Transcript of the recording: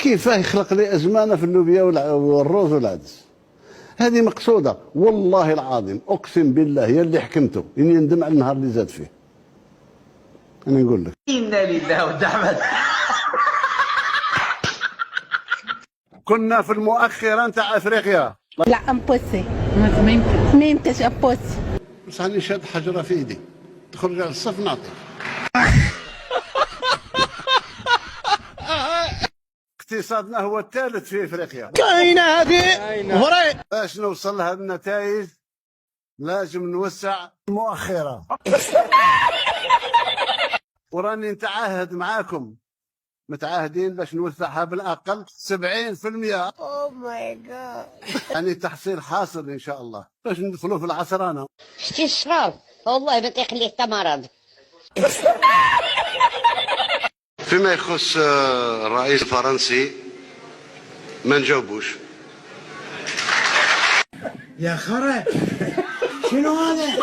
كيفاه يخلق لي ازمانه في اللوبيا والروز والعدس؟ هذه مقصوده والله العظيم، اقسم بالله يا اللي حكمته اني ندم على النهار اللي زاد فيه. انا نقول لك انا لله ود احمد. كنا في المؤخره نتاع افريقيا. لا امبوسي، ما يمكنش امبوسي. بس راني شاد حجره في ايدي، تخرج على الصف نعطيك. اقتصادنا هو الثالث في افريقيا. كاينه هذه فري. باش نوصل لها النتائج لازم نوسع المؤخره. وراني نتعاهد معاكم، متعاهدين باش نوسعها بالاقل 70%. اوه ماي جاد. يعني تحصيل حاصل ان شاء الله باش ندخلوا في العصرانه. شتي الشراب والله ما تيخليه حتى مرض. فيما يخص الرئيس الفرنسي ما نجاوبوش. يا خرا شنو هذا؟